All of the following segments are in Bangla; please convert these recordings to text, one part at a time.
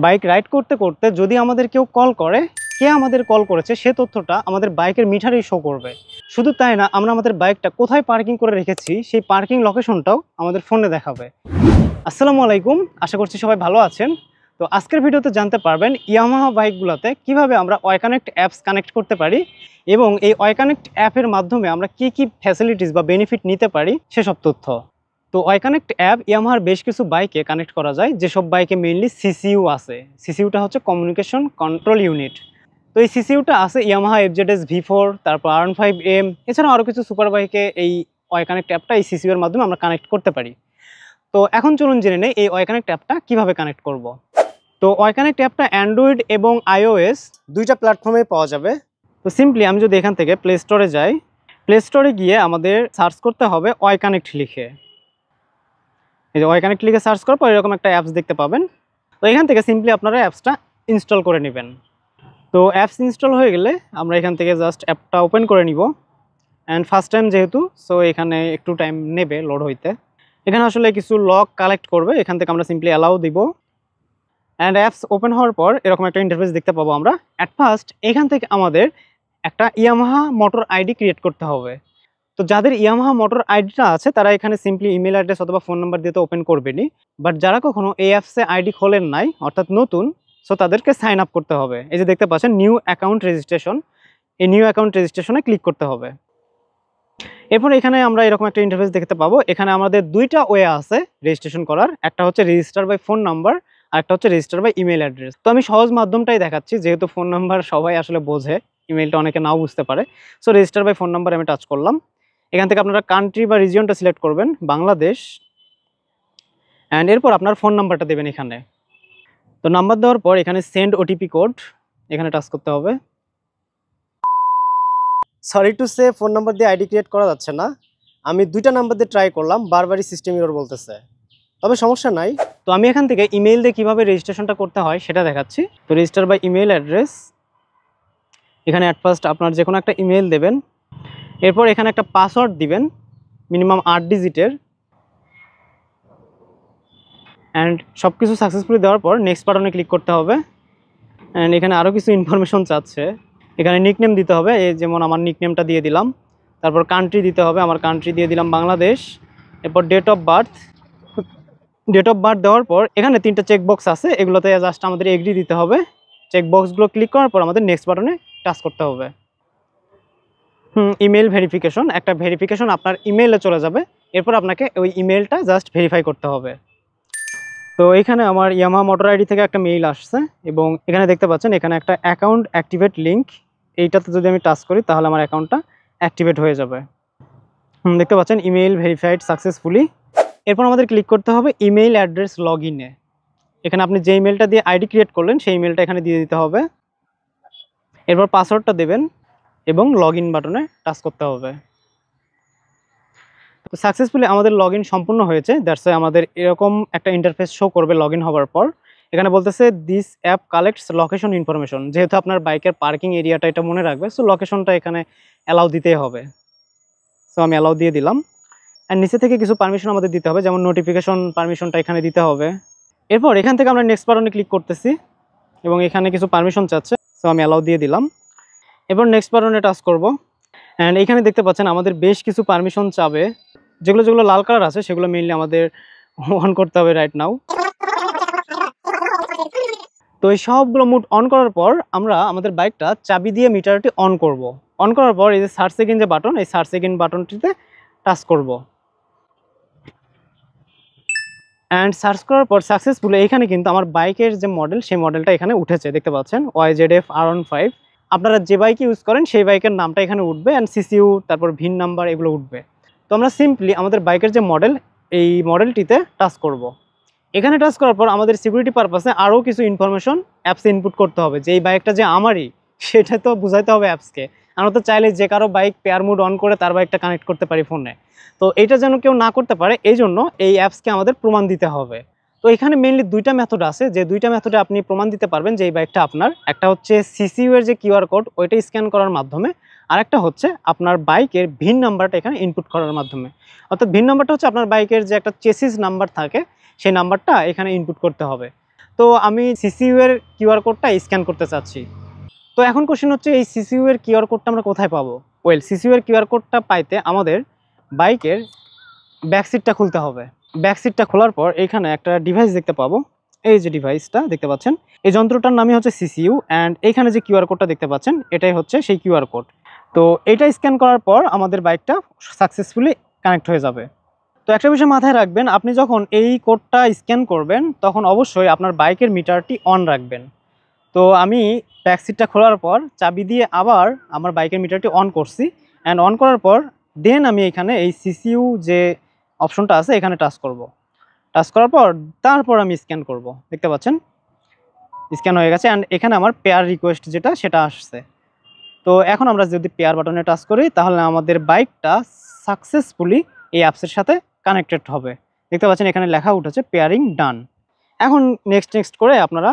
বাইক রাইড করতে করতে যদি আমাদের কেউ কল করে, কে আমাদের কল করেছে সে তথ্যটা আমাদের বাইকের মিটারেই শো করবে। শুধু তাই না, আমরা আমাদের বাইকটা কোথায় পার্কিং করে রেখেছি সেই পার্কিং লোকেশনটাও আমাদের ফোনে দেখাবে। আসসালামু আলাইকুম, আশা করছি সবাই ভালো আছেন। তো আজকের ভিডিওতে জানতে পারবেন ইয়ামাহা বাইকগুলোতে কিভাবে আমরা ওয়াইকানেক্ট অ্যাপস কানেক্ট করতে পারি এবং এই ওয়াইকানেক্ট অ্যাপের মাধ্যমে আমরা কি কি ফ্যাসিলিটিস বা বেনিফিট নিতে পারি সেসব তথ্য। তো ওয়াইকানেক্ট অ্যাপ ইয়ামাহার বেশ কিছু বাইকে কানেক্ট করা যায়, যেসব বাইকে মেইনলি সিসিইউ আছে। সিসিইউটা হচ্ছে কমিউনিকেশন কন্ট্রোল ইউনিট। তো এই সিসিইউটা আছে ইয়ামাহা এফজেডএস V4, তারপর R15M, এছাড়াও আরও কিছু সুপার বাইকে এই ওয়াইকানেক্ট অ্যাপটা এই সিসিইউ এর মাধ্যমে আমরা কানেক্ট করতে পারি। তো এখন চলুন জেনে নেই এই ওয়াইকানেক্ট অ্যাপটা কীভাবে কানেক্ট করব। তো ওয়াইকানেক্ট অ্যাপটা অ্যান্ড্রয়েড এবং iOS দুইটা প্ল্যাটফর্মে পাওয়া যাবে। তো সিম্পলি আমি যদি এখান থেকে প্লে স্টোরে যাই, প্লে স্টোরে গিয়ে আমাদের সার্চ করতে হবে ওয়াইকানেক্ট লিখে। এই যে ওয়াইকানেক্ট লিখে সার্চ করার পর এরকম একটা অ্যাপস দেখতে পাবেন। তো এখান থেকে সিম্পলি আপনারা অ্যাপসটা ইনস্টল করে নেবেন। তো অ্যাপস ইনস্টল হয়ে গেলে আমরা এখান থেকে জাস্ট অ্যাপটা ওপেন করে নিব। অ্যান্ড ফার্স্ট টাইম যেহেতু, সো এখানে একটু টাইম নেবে লোড হইতে। এখানে আসলে কিছু লক কালেক্ট করবে, এখান থেকে আমরা সিম্পলি অ্যালাউ দিব। অ্যান্ড অ্যাপস ওপেন হওয়ার পর এরকম একটা ইন্টারফেস দেখতে পাবো আমরা। অ্যাট ফার্স্ট এখান থেকে আমাদের একটা ইয়ামাহা মোটর আইডি ক্রিয়েট করতে হবে। তো যাদের ইয়ামাহা মোটর আইডিটা আছে তারা এখানে সিম্পলি ইমেল অ্যাড্রেস অথবা ফোন নাম্বার দিয়ে তো ওপেন করবেনই, বাট যারা কখনো এই অ্যাপসে আইডি খোলেন নাই, অর্থাৎ নতুন, সো তাদেরকে সাইন আপ করতে হবে। এই যে দেখতে পাচ্ছেন নিউ অ্যাকাউন্ট রেজিস্ট্রেশন, এই নিউ অ্যাকাউন্ট রেজিস্ট্রেশনে ক্লিক করতে হবে। এরপর এখানে আমরা এরকম একটা ইন্টারফেস দেখতে পাবো। এখানে আমাদের দুইটা ওয়ে আছে রেজিস্ট্রেশন করার, একটা হচ্ছে রেজিস্টার বাই ফোন নাম্বার আর একটা হচ্ছে রেজিস্টার বাই ইমেল অ্যাড্রেস। তো আমি সহজ মাধ্যমটাই দেখাচ্ছি, যেহেতু ফোন নাম্বার সবাই আসলে বোঝে, ইমেলটা অনেকে নাও বুঝতে পারে। So register by phone number আমি টাচ করলাম। এখান থেকে আপনারা কান্ট্রি বা রিজিয়নটা সিলেক্ট করবেন, বাংলাদেশ। অ্যান্ড এরপর আপনার ফোন নাম্বারটা দেবেন এখানে। তো নাম্বার দেওয়ার পর এখানে সেন্ড ওটিপি কোড, এখানে টাচ করতে হবে। Sorry to say, phone number দিয়ে আইডি ক্রিয়েট করা যাচ্ছে না। আমি দুইটা নাম্বার দিয়ে ট্রাই করলাম, বারবারই সিস্টেম এরর বলতেছে, তবে সমস্যা নাই। তো আমি এখান থেকে ইমেল দিয়ে কীভাবে রেজিস্ট্রেশনটা করতে হয় সেটা দেখাচ্ছি। তো রেজিস্টার বাই ইমেল অ্যাড্রেস, এখানে অ্যাট ফার্স্ট আপনার যে কোনো একটা ইমেল দেবেন। এরপর এখানে একটা পাসওয়ার্ড দিবেন, মিনিমাম 8 ডিজিটের। অ্যান্ড সব কিছু সাকসেসফুলি দেওয়ার পর নেক্সট বাটনে ক্লিক করতে হবে। অ্যান্ড এখানে আরও কিছু ইনফরমেশন চাচ্ছে, এখানে নিকনেম দিতে হবে, এই যেমন আমার নিকনেমটা দিয়ে দিলাম। তারপর কান্ট্রি দিতে হবে, আমার কান্ট্রি দিয়ে দিলাম বাংলাদেশ। এরপর date of birth, date of birth দেওয়ার পর এখানে 3টা চেকবক্স আছে, এগুলোতে জাস্ট আমাদের এগ্রি দিতে হবে। চেকবক্সগুলো ক্লিক করার পর আমাদের নেক্সট বাটনে টাচ করতে হবে। ইমেল ভেরিফিকেশন, একটা ভেরিফিকেশন আপনার ইমেইলে চলে যাবে, এরপর আপনাকে ওই ইমেলটা জাস্ট ভেরিফাই করতে হবে। তো এখানে আমার ইয়ামাহা মোটর আইডি থেকে একটা মেইল আসছে এবং এখানে দেখতে পাচ্ছেন এখানে একটা অ্যাকাউন্ট অ্যাক্টিভেট লিঙ্ক, এইটাতে যদি আমি টাচ করি তাহলে আমার অ্যাকাউন্টটা অ্যাক্টিভেট হয়ে যাবে। দেখতে পাচ্ছেন ইমেইল ভেরিফাইড সাকসেসফুলি। এরপর আমাদের ক্লিক করতে হবে ইমেইল অ্যাড্রেস লগ ইনে। এখানে আপনি যে ইমেলটা দিয়ে আইডি ক্রিয়েট করলেন সেই ইমেলটা এখানে দিয়ে দিতে হবে। এরপর পাসওয়ার্ডটা দেবেন এবং লগ ইন বাটনে টাচ করতে হবে। তো সাকসেসফুলি আমাদের লগ ইন সম্পূর্ণ হয়েছে। দ্যাটস ওয়াই আমাদের এরকম একটা ইন্টারফেস শো করবে লগ ইন হওয়ার পর। এখানে বলতেছে this app collects location information, যেহেতু আপনার বাইকের পার্কিং এরিয়াটা এটা মনে রাখবে, সো লোকেশনটা এখানে অ্যালাউ দিতেই হবে। সো আমি অ্যালাউ দিয়ে দিলাম। অ্যান্ড নিচে থেকে কিছু পারমিশন আমাদের দিতে হবে, যেমন নোটিফিকেশন পারমিশনটা এখানে দিতে হবে। এরপর এখান থেকে আমরা নেক্সট বাটনে ক্লিক করতেছি এবং এখানে কিছু পারমিশন চাচ্ছে, সো আমি অ্যালাউ দিয়ে দিলাম। এরপর নেক্সট বাটনে টাচ করব। অ্যান্ড এখানে দেখতে পাচ্ছেন আমাদের বেশ কিছু পারমিশন চাবে, যেগুলো যেগুলো লাল কালার আছে সেগুলো মেইনলি আমাদের অন করতে হবে রাইট নাও। তো এই সবগুলো মুড অন করার পর আমরা আমাদের বাইকটা চাবি দিয়ে মিটারটি অন করব। অন করার পর এই যে সার্চ সেকেন্ড যে বাটন, এই সার্চ সেকেন্ড বাটনটিতে টাচ করব। অ্যান্ড সার্চ করার পর সাকসেসফুলি এখানে কিন্তু আমার বাইকের যে মডেল সেই মডেলটা এখানে উঠেছে, দেখতে পাচ্ছেন YZF R15। আপনারা যে বাইক ইউজ করেন সেই বাইকের নামটা এখানে উঠবে, অ্যান্ড সিসিইউ, তারপর ভিন নাম্বার, এগুলো উঠবে। তো আমরা সিম্পলি আমাদের বাইকের যে মডেল, এই মডেলটিতে টাচ করব। এখানে টাচ করার পর আমাদের সিকিউরিটি পারপাসে আরও কিছু ইনফরমেশন অ্যাপসে ইনপুট করতে হবে, যে এই বাইকটা যে আমারই সেটা তো বুঝাইতে হবে অ্যাপসকে। আমরা তো চাইলে যে কারো বাইক পেয়ার মুড অন করে তার বাইকটা কানেক্ট করতে পারি ফোনে। তো এটা যেন কেউ না করতে পারে, এই জন্য এই অ্যাপসকে আমাদের প্রমাণ দিতে হবে। তো এখানে মেইনলি দুইটা মেথড আছে, যে দুইটা মেথডে আপনি প্রমাণ দিতে পারবেন যে এই বাইকটা আপনার। একটা হচ্ছে সিসিইউ এর যে কিউআর কোড, ওইটা স্ক্যান করার মাধ্যমে। আর একটা হচ্ছে আপনার বাইকের ভিন নাম্বারটা এখানে ইনপুট করার মাধ্যমে। অর্থাৎ ভিন নাম্বারটা হচ্ছে আপনার বাইকের যে একটা চেসিস নাম্বার থাকে, সেই নাম্বারটা এখানে ইনপুট করতে হবে। তো আমি সিসিইউ এর কিউআর কোডটা স্ক্যান করতে চাচ্ছি। তো এখন কোশ্চেন হচ্ছে এই সিসিইউ এর কিউআর কোডটা আমরা কোথায় পাবো? ওয়েল, সিসিইউ এর কিউআর কোডটা পাইতে আমাদের বাইকের ব্যাক সিটটা খুলতে হবে। ব্যাক সিটটা খোলার পর এখানে একটা ডিভাইস দেখতে পাবো। এই যে ডিভাইসটা দেখতে পাচ্ছেন, এই যন্ত্রটার নামই হচ্ছে সিসিইউ, অ্যান্ড এইখানে যে কিউআর কোডটা দেখতে পাচ্ছেন এটাই হচ্ছে সেই কিউআর কোড। তো এটা স্ক্যান করার পর আমাদের বাইকটা সাকসেসফুলি কানেক্ট হয়ে যাবে। তো একটা বিষয় মাথায় রাখবেন, আপনি যখন এই কোডটা স্ক্যান করবেন তখন অবশ্যই আপনার বাইকের মিটারটি অন রাখবেন। তো আমি ব্যাক সিটটা খোলার পর চাবি দিয়ে আবার আমার বাইকের মিটারটি অন করছি, অ্যান্ড অন করার পর দেন আমি এখানে এই সিসিইউ যে অপশনটা আছে এখানে টাচ করব। টাচ করার পর তারপর আমি স্ক্যান করব। দেখতে পাচ্ছেন স্ক্যান হয়ে গেছে, অ্যান্ড এখানে আমার পেয়ার রিকোয়েস্ট যেটা সেটা আসছে। তো এখন আমরা যদি পেয়ার বাটনে টাচ করি তাহলে আমাদের বাইকটা সাকসেসফুলি এই অ্যাপসের সাথে কানেক্টেড হবে। দেখতে পাচ্ছেন এখানে লেখা উঠেছে পেয়ারিং ডান। এখন নেক্সট করে আপনারা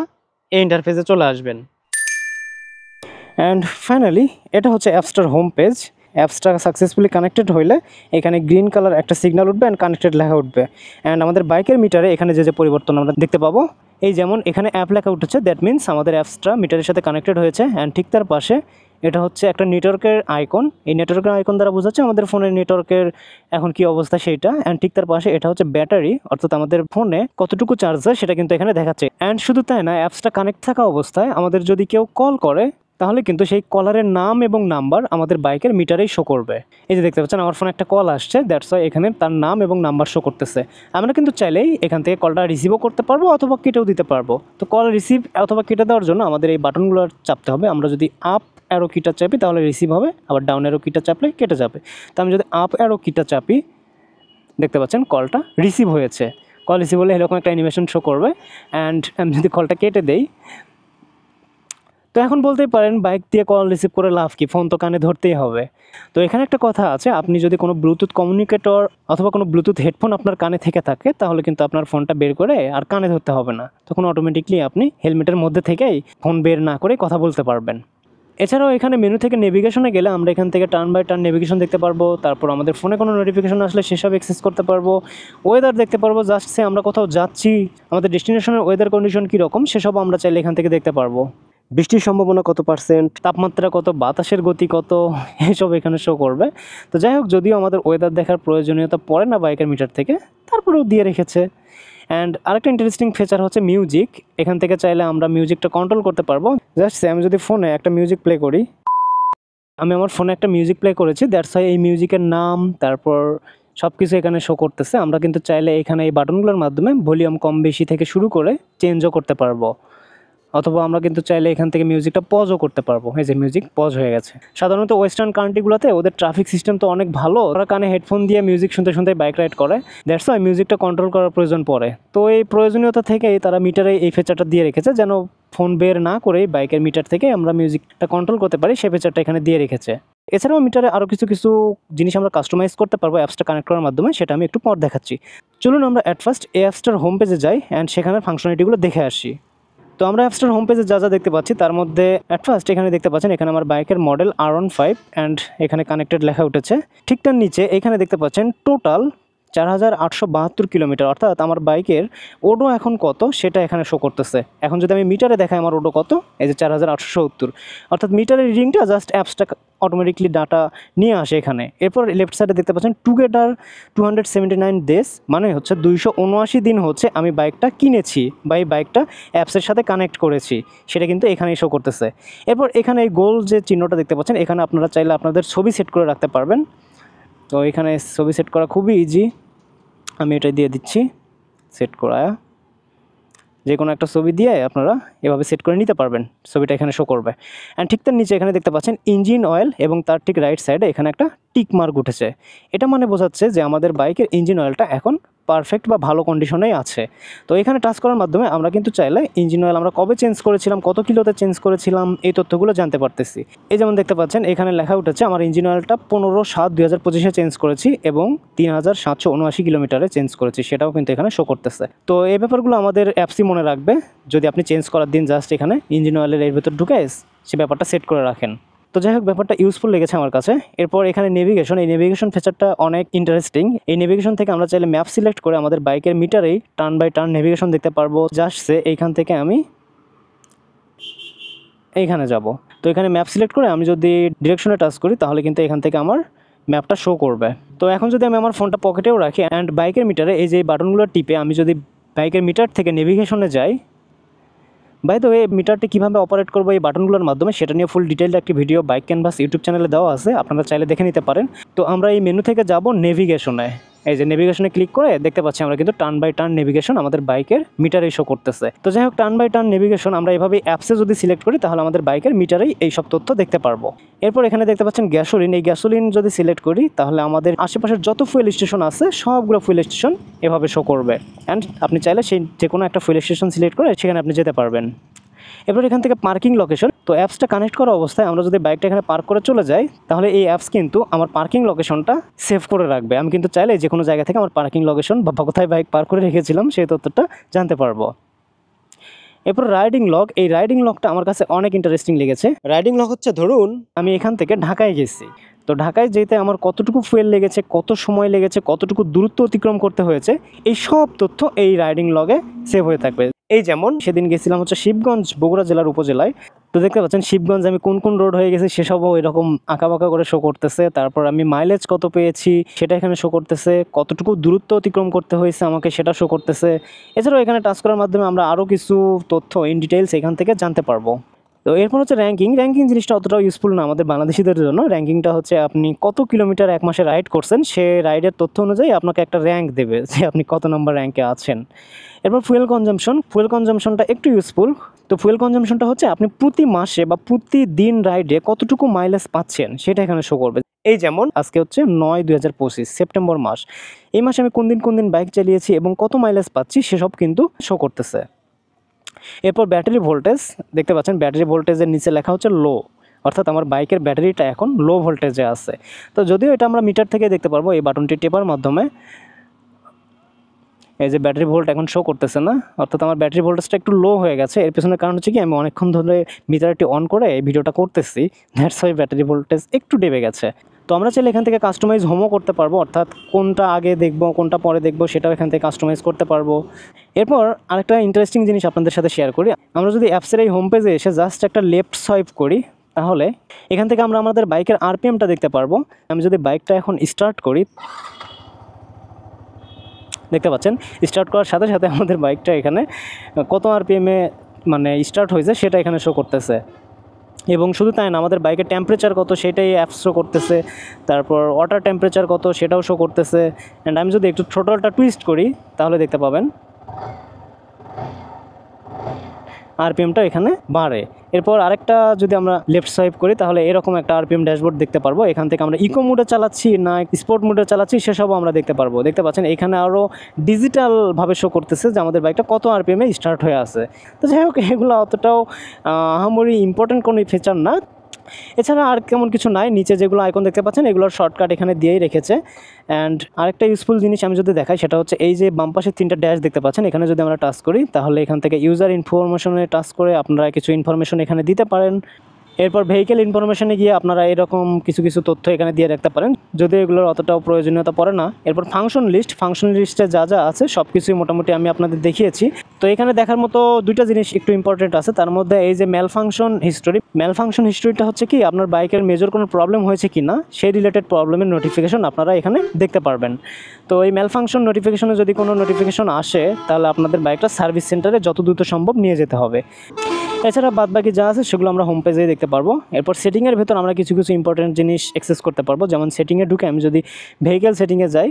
এই ইন্টারফেসে চলে আসবেন। অ্যান্ড ফাইনালি এটা হচ্ছে অ্যাপসটার হোম পেজ। অ্যাপসটা সাকসেসফুলি কানেক্টেড হইলে এখানে গ্রিন কালার একটা সিগন্যাল উঠবে অ্যান্ড কানেক্টেড লেখা উঠবে। অ্যান্ড আমাদের বাইকের মিটারে এখানে যে পরিবর্তন আমরা দেখতে পাবো, এই যেমন এখানে অ্যাপ লেখা উঠেছে, দ্যাট মিনস আমাদের অ্যাপসটা মিটারের সাথে কানেক্টেড হয়েছে। অ্যান্ড ঠিক তার পাশে এটা হচ্ছে একটা নেটওয়ার্কের আইকন। এই নেটওয়ার্কের আইকন দ্বারা বোঝাচ্ছে আমাদের ফোনের নেটওয়ার্কের এখন কি অবস্থা সেইটা। অ্যান্ড ঠিক তার পাশে এটা হচ্ছে ব্যাটারি, অর্থাৎ আমাদের ফোনে কতটুকু চার্জ হয় সেটা কিন্তু এখানে দেখাচ্ছে। অ্যান্ড শুধু তাই না, অ্যাপসটা কানেক্ট থাকা অবস্থায় আমাদের যদি কেউ কল করে তাহলে কিন্তু সেই কলারের নাম এবং নাম্বার আমাদের বাইকের মিটারেই শো করবে। এই যে দেখতে পাচ্ছেন আমার ফোনে একটা কল আসছে, দ্যাটস ওয়াই এখানে তার নাম এবং নাম্বার শো করতেছে। আমরা কিন্তু চাইলেই এখান থেকে কলটা রিসিভও করতে পারবো অথবা কেটেও দিতে পারবো। তো কল রিসিভ অথবা কেটে দেওয়ার জন্য আমাদের এই বাটনগুলো চাপতে হবে। আমরা যদি আপ অ্যারো কিটা চাপি তাহলে রিসিভ হবে, আবার ডাউন অ্যারো কিটা চাপলে কেটে যাবে। তো আমি যদি আপ অ্যারো কিটা চাপি, দেখতে পাচ্ছেন কলটা রিসিভ হয়েছে। কল রিসিভ হলে এরকম একটা অ্যানিমেশন শো করবে। অ্যান্ড আমি যদি কলটা কেটে দেই, তো এখন বলতেই পারেন বাইক দিয়ে কল রিসিভ করে লাভ কি, ফোন তো কানে ধরতেই হবে। তো এখানে একটা কথা আছে, আপনি যদি কোনো ব্লুটুথ কমিউনিকেটর অথবা কোনো ব্লুটুথ হেডফোন আপনার কানে থেকে থাকে তাহলে কিন্তু আপনার ফোনটা বের করে আর কানে ধরতে হবে না, তখন অটোমেটিকলি আপনি হেলমেটের মধ্যে থেকেই ফোন বের না করে কথা বলতে পারবেন। এছাড়াও এখানে মেনু থেকে নেভিগেশনে গেলে আমরা এখান থেকে টার্ন বাই টার্ন নেভিগেশন দেখতে পারবো। তারপর আমাদের ফোনে কোনো নোটিফিকেশন আসলে সেসব অ্যাক্সেস করতে পারবো। ওয়েদার দেখতে পারবো, জাস্ট সে আমরা কোথাও যাচ্ছি, আমাদের ডেস্টিনেশনের ওয়েদার কন্ডিশন কীরকম সেসব আমরা চাইলে এখান থেকে দেখতে পারবো। বৃষ্টির সম্ভাবনা কত %, তাপমাত্রা কত, বাতাসের গতি কত, এসব এখানে শো করবে। তো যাই হোক, যদিও আমাদের ওয়েদার দেখার প্রয়োজনীয়তা পড়ে না বাইকের মিটার থেকে, তারপরেও দিয়ে রেখেছে। অ্যান্ড আরেকটা ইন্টারেস্টিং ফিচার হচ্ছে মিউজিক। এখান থেকে চাইলে আমরা মিউজিকটা কন্ট্রোল করতে পারবো। জাস্ট আমি যদি ফোনে একটা মিউজিক প্লে করি, আমি আমার ফোনে একটা মিউজিক প্লে করেছি, দ্যাটস ওয়াই এই মিউজিকের নাম তারপর সব কিছু এখানে শো করতেছে। আমরা কিন্তু চাইলে এখানে এই বাটনগুলোর মাধ্যমে ভলিউম কম বেশি থেকে শুরু করে চেঞ্জও করতে পারবো, অথবা আমরা কিন্তু চাইলে এখান থেকে মিউজিকটা পজও করতে পারবো। এই যে মিউজিক পজ হয়ে গেছে। সাধারণত ওয়েস্টার্ন কান্ট্রিগুলোতে ওদের ট্রাফিক সিস্টেম তো অনেক ভালো, ওরা কানে হেডফোন দিয়ে মিউজিক শুনতে শুনতে বাইক রাইড করে, দ্যাটস ওয়াই মিউজিকটা কন্ট্রোল করার প্রয়োজন পড়ে। তো এই প্রয়োজনীয়তা থেকেই তারা মিটারে এই ফিচারটা দিয়ে রেখেছে, যেন ফোন বের না করে বাইকের মিটার থেকে আমরা মিউজিকটা কন্ট্রোল করতে পারি, সেই ফিচারটা এখানে দিয়ে রেখেছে। এছাড়াও মিটারে আরও কিছু জিনিস আমরা কাস্টমাইজ করতে পারবো অ্যাপসটা কানেক্ট করার মাধ্যমে, সেটা আমি একটু পর দেখাচ্ছি। চলুন আমরা অ্যাট ফার্স্ট এই অ্যাপসটার হোম পেজে যাই অ্যান্ড সেখানে ফাংশনালিটিগুলো দেখে আসি। তো আমরা অ্যাপসটার হোম পেজে যা দেখতে পাচ্ছি তার মধ্যে অ্যাট ফার্স্ট এখানে দেখতে পাচ্ছেন এখানে আমার বাইকের মডেল R15 অ্যান্ড এখানে কানেক্টেড লেখা উঠেছে। ঠিক তার নিচে এখানে দেখতে পাচ্ছেন টোটাল 4872 কিলোমিটার, অর্থাৎ আমার বাইকের ওডো এখন কত সেটা এখানে শো করতেছে। এখন যদি আমি মিটারে দেখাই আমার ওডো কত, এই যে 4870, অর্থাৎ মিটারের রিডিংটা জাস্ট অ্যাপসটা অটোমেটিকলি ডাটা নিয়ে আসে এখানে। এরপর লেফট সাইডে দেখতে পাচ্ছেন টুগেদার 279 ডেজ, মানে হচ্ছে 279 দিন হচ্ছে আমি বাইকটা কিনেছি বা এই বাইকটা অ্যাপসের সাথে কানেক্ট করেছি, সেটা কিন্তু এখানেই শো করতেছে। এরপর এখানে এই গোল যে চিহ্নটা দেখতে পাচ্ছেন, এখানে আপনারা চাইলে আপনাদের ছবি সেট করে রাখতে পারবেন। তো এখানে ছবি সেট করা খুবই ইজি, আমি এটা দিয়ে দিচ্ছি সেট করা। যে কোনো একটা ছবি দিয়ে আপনারা এভাবে সেট করে নিতে পারবেন, ছবিটা এখানে শো করবে। অ্যান্ড ঠিক তার নিচে এখানে দেখতে পাচ্ছেন ইঞ্জিন অয়েল এবং তার ঠিক রাইট সাইডে এখানে একটা টিক মার্ক উঠেছে। এটা মানে বোঝাচ্ছে যে আমাদের বাইকের ইঞ্জিন অয়েলটা এখন পারফেক্ট বা ভালো কন্ডিশনেই আছে। তো এখানে টাচ করার মাধ্যমে আমরা কিন্তু চাইলে ইঞ্জিন অয়েল আমরা কবে চেঞ্জ করেছিলাম, কত কিলোতে চেঞ্জ করেছিলাম, এই তথ্যগুলো জানতে পারতেছি। এই যেমন দেখতে পাচ্ছেন এখানে লেখা উঠেছে আমার ইঞ্জিন অয়েলটা 15/7/2025 চেঞ্জ করেছি এবং 3779 কিলোমিটারে চেঞ্জ করেছি, সেটাও কিন্তু এখানে শো করতেছে। তো এই ব্যাপারগুলো আমাদের অ্যাপসই মনে রাখবে, যদি আপনি চেঞ্জ করার দিন জাস্ট এখানে ইঞ্জিন অয়েলের এর ভেতর ঢুকে সে ব্যাপারটা সেট করে রাখেন। তো যাই হোক, ব্যাপারটা ইউজফুল লেগেছে আমার কাছে। এরপর এখানে নেভিগেশন, এই নেভিগেশন ফিচারটা অনেক ইন্টারেস্টিং। এই নেভিগেশন থেকে আমরা চাইলে ম্যাপ সিলেক্ট করে আমাদের বাইকের মিটারেই টার্ন বাই টার্ন নেভিগেশন দেখতে পারবো। জাস্ট এইখান থেকে আমি এইখানে যাব। তো এখানে ম্যাপ সিলেক্ট করে আমি যদি ডিরেকশনে টাচ করি তাহলে কিন্তু এখান থেকে আমার ম্যাপটা শো করবে। তো এখন যদি আমি আমার ফোনটা পকেটেও রাখি অ্যান্ড বাইকের মিটারে এই যে বাটনগুলো টিপে আমি যদি বাইকের মিটার থেকে নেভিগেশনে যাই, বাই দ্য ওয়ে মিটারটি কীভাবে অপারেট করবো এই বাটনগুলোর মাধ্যমে সেটা নিয়ে ফুল ডিটেইলড একটি ভিডিও বাইক ক্যানভাস ইউটিউব চ্যানেলে দেওয়া আছে, আপনারা চাইলে দেখে নিতে পারেন। তো আমরা এই মেনু থেকে যাব নেভিগেশনে। এই যে নেভিগেশনে ক্লিক করে দেখতে পাচ্ছি আমরা কিন্তু টার্ন বাই টার্ন নেভিগেশন আমাদের বাইকের মিটারে শো করতেছে। তো যাই হোক, টার্ন বাই টার্ন নেভিগেশন আমরা এভাবে অ্যাপসে যদি সিলেক্ট করি তাহলে আমাদের বাইকের মিটারেই এই সব তথ্য দেখতে পারবো। এরপর এখানে দেখতে পাচ্ছেন গ্যাসোলিন, এই গ্যাসোলিন যদি সিলেক্ট করি তাহলে আমাদের আশেপাশের যত ফুয়েল স্টেশন আছে সবগুলো ফুয়েল স্টেশন এভাবে শো করবে। অ্যান্ড আপনি চাইলে সেই যে কোনো একটা ফুয়েল স্টেশন সিলেক্ট করে সেখানে আপনি যেতে পারবেন। এবার এখান থেকে পার্কিং লোকেশন, তো অ্যাপসটা কানেক্ট করা অবস্থায় আমরা যদি বাইকটা এখানে পার্ক করে চলে যাই তাহলে এই অ্যাপস কিন্তু আমার পার্কিং লোকেশনটা সেভ করে রাখবে। আমি কিন্তু চাইলে যে কোনো জায়গা থেকে আমার পার্কিং লোকেশন বা কোথায় বাইক পার্ক করে রেখেছিলাম সেই তথ্যটা জানতে পারবো। এরপর রাইডিং লগ, এই রাইডিং লগটা আমার কাছে অনেক ইন্টারেস্টিং লেগেছে। রাইডিং লগ হচ্ছে ধরুন আমি এখান থেকে ঢাকায় গেছি, তো ঢাকায় যেতে আমার কতটুকু ফুয়েল লেগেছে, কত সময় লেগেছে, কতটুকু দূরত্ব অতিক্রম করতে হয়েছে, এই সব তথ্য এই রাইডিং লগে সেভ হয়ে থাকবে। এই যেমন সেদিন গেছিলাম হচ্ছে শিবগঞ্জ, বগুড়া জেলার উপজেলায়। তো দেখতে পাচ্ছেন শিবগঞ্জ আমি কোন কোন রোড হয়ে গেছি সেসবও এরকম আঁকাবাঁকা করে শো করতেছে। তারপর আমি মাইলেজ কত পেয়েছি সেটা এখানে শো করতেছে, কতটুকু দূরত্ব অতিক্রম করতে হয়েছে আমাকে সেটা শো করতেছে। এছাড়াও এখানে টাচ করার মাধ্যমে আমরা আরও কিছু তথ্য ইন ডিটেইলস এখান থেকে জানতে পারবো। তো এরপর হচ্ছে র্যাঙ্কিং। র্যাঙ্কিং জিনিসটা অতটাও ইউজফুল না আমাদের বাংলাদেশিদের জন্য। র্যাঙ্কিংটা হচ্ছে আপনি কত কিলোমিটার এক মাসে রাইড করছেন সে রাইডের তথ্য অনুযায়ী আপনাকে একটা র্যাঙ্ক দেবে যে আপনি কত নম্বর র্যাঙ্কে আছেন। এরপর ফুয়েল কনজাম্পশন, ফুয়েল কনজাম্পশনটা একটু ইউজফুল। তো ফুয়েল কনজাম্পশনটা হচ্ছে আপনি প্রতি মাসে বা প্রতিদিন রাইডে কতটুকু মাইলেজ পাচ্ছেন সেটা এখানে শো করবে। এই যেমন আজকে হচ্ছে 9/2025 সেপ্টেম্বর মাস, এই মাসে আমি কোন দিন বাইক চালিয়েছি এবং কত মাইলেজ পাচ্ছি সেসব কিন্তু শো করতেছে। এরপর ব্যাটারি ভোল্টেজ, দেখতে পাচ্ছেন ব্যাটারি ভোল্টেজের নিচে লেখা হচ্ছে লো, অর্থাৎ আমার বাইকের ব্যাটারিটা এখন লো ভোল্টেজে আছে। তো যদিও এটা আমরা মিটার থেকে দেখতে পারবো এই বাটনটি টেপার মাধ্যমে। এই যে ব্যাটারি ভোল্ট এখন শো করতেছে না, অর্থাৎ আমার ব্যাটারি ভোল্টেজটা একটু লো হয়ে গেছে। এর পেছনের কারণ হচ্ছে কি আমি অনেকক্ষণ ধরে মিটারটি অন করে এই ভিডিওটা করতেছি, দ্যাটস ওয়াই ব্যাটারি ভোল্টেজ একটু ডেবে গেছে। তো আমরা চাইলে এখান থেকে কাস্টমাইজ হোমও করতে পারবো, অর্থাৎ কোনটা আগে দেখবো কোনটা পরে দেখবো সেটাও এখান থেকে কাস্টমাইজ করতে পারবো। এরপর আরেকটা ইন্টারেস্টিং জিনিস আপনাদের সাথে শেয়ার করি। আমরা যদি অ্যাপসের এই হোম পেজে এসে জাস্ট একটা লেফট সোয়াইপ করি তাহলে এখান থেকে আমরা আমাদের বাইকের আরপিএমটা দেখতে পারবো। আমি যদি বাইকটা এখন স্টার্ট করি, দেখতে পাচ্ছেন স্টার্ট করার সাথে সাথে আমাদের বাইকটা এখানে কত আরপিএমে মানে স্টার্ট হয়েছে সেটা এখানে শো করতেছে। এবং শুধু তাই না, আমাদের বাইকের টেম্পারেচার কত সেটাই অ্যাপস শো করতেছে, তারপর ওয়াটার টেম্পারেচার কত সেটাও শো করতেছে। অ্যান্ড আমি যদি একটু থ্রোটলটা টুইস্ট করি তাহলে দেখতে পাবেন আরপিএমটা এখানে বাড়ে। এরপর আরেকটা যদি আমরা লেফট সোয়াইপ করি তাহলে এরকম একটা আরপিএম ড্যাশবোর্ড দেখতে পারবো। এখান থেকে আমরা ইকো মোডে চালাচ্ছি না স্পোর্ট মোডে চালাচ্ছি সেসবও আমরা দেখতে পারবো। দেখতে পাচ্ছেন এখানে আরও ডিজিটালভাবে শো করতেছে যে আমাদের বাইকটা কত আরপিএমে স্টার্ট হয়ে আছে। তো যাই হোক, এগুলো অতটাও আহামরি ইম্পর্টেন্ট কোনো ফিচার না। এছাড়া আর কেমন কিছু নাই। নিচে যেগুলো আইকন দেখতে পাচ্ছেন এগুলোর শর্টকাট এখানে দিয়েই রেখেছে। অ্যান্ড আরেকটা ইউজফুল জিনিস আমি যদি দেখাই সেটা হচ্ছে এই যে বাম পাশে 3টা ড্যাশ দেখতে পাচ্ছেন, এখানে যদি আমরা টাচ করি তাহলে এখান থেকে ইউজার ইনফরমেশনে টাচ করে আপনারা কিছু ইনফরমেশন এখানে দিতে পারেন। এরপর ভেহিকেল ইনফরমেশনে গিয়ে আপনারা এরকম কিছু কিছু তথ্য এখানে দিয়ে রাখতে পারেন, যদিও এগুলোর অতটাও প্রয়োজনীয়তা পড়ে না। এরপর ফাংশন লিস্টে যা যা আছে সব কিছুই মোটামুটি আমি আপনাদের দেখিয়েছি। তো এখানে দেখার মতো দুইটা জিনিস একটু ইম্পর্টেন্ট আছে, তার মধ্যে এই যে ম্যাল ফাংশন হিস্টোরিটা হচ্ছে কি আপনার বাইকের মেজর কোনো প্রবলেম হয়েছে কি না সেই রিলেটেড প্রবলেমের নোটিফিকেশন আপনারা এখানে দেখতে পারবেন। তো এই ম্যাল ফাংশন নোটিফিকেশনে যদি কোনো নোটিফিকেশন আসে তাহলে আপনাদের বাইকটা সার্ভিস সেন্টারে যত দ্রুত সম্ভব নিয়ে যেতে হবে। এছাড়া বাদবাকি যা আছে সেগুলো আমরা হোম পেজেই দেখতে পারবো। এরপর সেটিংয়ের ভেতর আমরা কিছু কিছু ইম্পর্টেন্ট জিনিস অ্যাক্সেস করতে পারবো, যেমন সেটিংয়ে ঢুকে আমি যদি ভেহিকেল সেটিংয়ে যাই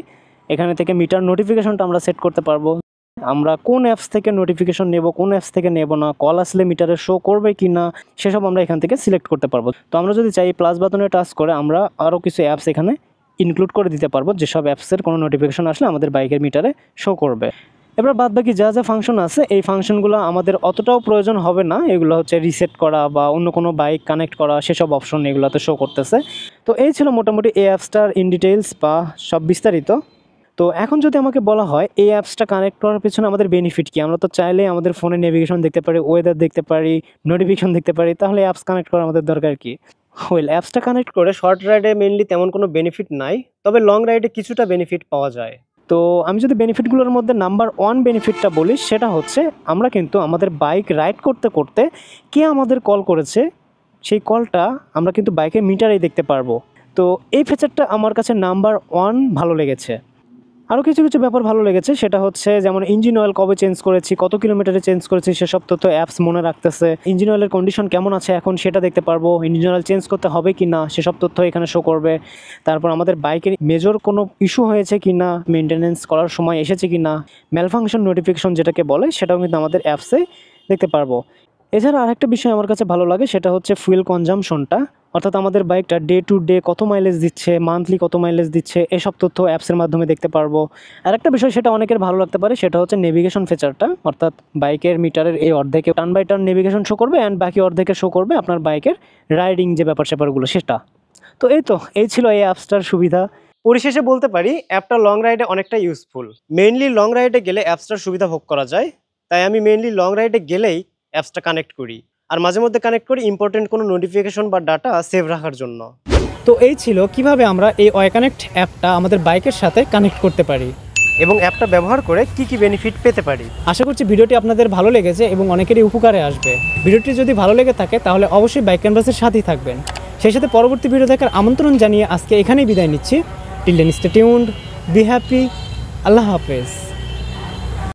এখানে থেকে মিটার নোটিফিকেশনটা আমরা সেট করতে পারবো। আমরা কোন অ্যাপস থেকে নোটিফিকেশন নেব, কোন অ্যাপস থেকে নেব না, কল আসলে মিটারে শো করবে কি না সেসব আমরা এখান থেকে সিলেক্ট করতে পারবো। তো আমরা যদি চাই প্লাস বাটনে টাচ করে আমরা আরও কিছু অ্যাপস এখানে ইনক্লুড করে দিতে পারবো, যেসব অ্যাপসের কোনো নোটিফিকেশন আসলে আমাদের বাইকের মিটারে শো করবে। এবার বাদবাকি যা যা ফাংশন আছে এই ফাংশনগুলো আমাদের অতটাও প্রয়োজন হবে না, এগুলো হচ্ছে রিসেট করা বা অন্য কোনো বাইক কানেক্ট করা সেসব অপশন এগুলোতে শো করতেছে। তো এই ছিল মোটামুটি এই অ্যাপসটার ইন ডিটেইলস বা সব বিস্তারিত। তো এখন যদি আমাকে বলা হয় এই অ্যাপসটা কানেক্ট করার পেছনে আমাদের বেনিফিট কি, আমরা তো চাইলে আমাদের ফোনে নেভিগেশন দেখতে পারি, ওয়েদার দেখতে পারি, নোটিফিকেশন দেখতে পারি, তাহলে অ্যাপস কানেক্ট করা আমাদের দরকার কি? ওয়েল, অ্যাপসটা কানেক্ট করে শর্ট রাইডে মেইনলি তেমন কোনো বেনিফিট নাই, তবে লং রাইডে কিছুটা বেনিফিট পাওয়া যায়। তো আমি যদি বেনিফিটগুলোর মধ্যে নাম্বার 1 বেনিফিটটা বলি, সেটা হচ্ছে আমরা কিন্তু আমাদের বাইক রাইড করতে করতে কে আমাদের কল করেছে সেই কলটা আমরা কিন্তু বাইকের মিটারেই দেখতে পারবো। তো এই ফিচারটা আমার কাছে নাম্বার 1 ভালো লেগেছে। আরও কিছু কিছু ব্যাপার ভালো লেগেছে, সেটা হচ্ছে যেমন ইঞ্জিন অয়েল কবে চেঞ্জ করেছি, কত কিলোমিটারে চেঞ্জ করেছি সেসব তথ্য অ্যাপস মনে রাখতেছে। ইঞ্জিন অয়েলের কন্ডিশন কেমন আছে এখন সেটা দেখতে পারবো, ইঞ্জিন অয়েল চেঞ্জ করতে হবে কি না সেসব তথ্য এখানে শো করবে। তারপর আমাদের বাইকের মেজর কোনো ইস্যু হয়েছে কি না, মেনটেনেন্স করার সময় এসেছে কি না, ম্যালফাংশন নোটিফিকেশন যেটাকে বলে সেটাও কিন্তু আমাদের অ্যাপসে দেখতে পারবো। এছাড়া আরেকটা বিষয় আমার কাছে ভালো লাগে, সেটা হচ্ছে ফুয়েল কনজাম্পশনটা, অর্থাৎ আমাদের বাইকটা ডে টু ডে কত মাইলেজ দিচ্ছে, মান্থলি কত মাইলেজ দিচ্ছে, এসব তথ্য অ্যাপসের মাধ্যমে দেখতে পারবো। আরেকটা বিষয় সেটা অনেকের ভালো লাগতে পারে, সেটা হচ্ছে নেভিগেশন ফিচারটা, অর্থাৎ বাইকের মিটারের এই অর্ধেকে turn by turn navigation show করবে অ্যান্ড বাকি অর্ধেকে শো করবে আপনার বাইকের রাইডিং যে ব্যাপার স্যাপারগুলো সেটা। তো এই ছিল এই অ্যাপসটার সুবিধা। পরিশেষে বলতে পারি অ্যাপটা লং রাইডে অনেকটা ইউজফুল। মেইনলি লং রাইডে গেলে অ্যাপসটার সুবিধা ভোগ করা যায়, তাই আমি মেইনলি লং রাইডে গেলেই অ্যাপসটা কানেক্ট করি, আর মাঝে মধ্যে কানেক্ট করি ইম্পর্টেন্ট কোনো নোটিফিকেশন বা ডাটা সেভ রাখার জন্য। তো এই ছিল কিভাবে আমরা এই ওয়াই কানেক্ট অ্যাপটা আমাদের বাইকের সাথে কানেক্ট করতে পারি এবং অ্যাপটা ব্যবহার করে কি কি বেনিফিট পেতে পারি। আশা করছি ভিডিওটি আপনাদের ভালো লেগেছে এবং অনেকেরই উপকারে আসবে। ভিডিওটি যদি ভালো লেগে থাকে তাহলে অবশ্যই বাইক ক্যানভাসের সাথেই থাকবেন। সেই সাথে পরবর্তী ভিডিও দেখার আমন্ত্রণ জানিয়ে আজকে এখানেই বিদায় নিচ্ছি। Till then stay tuned, be happy, Allah হাফেজ।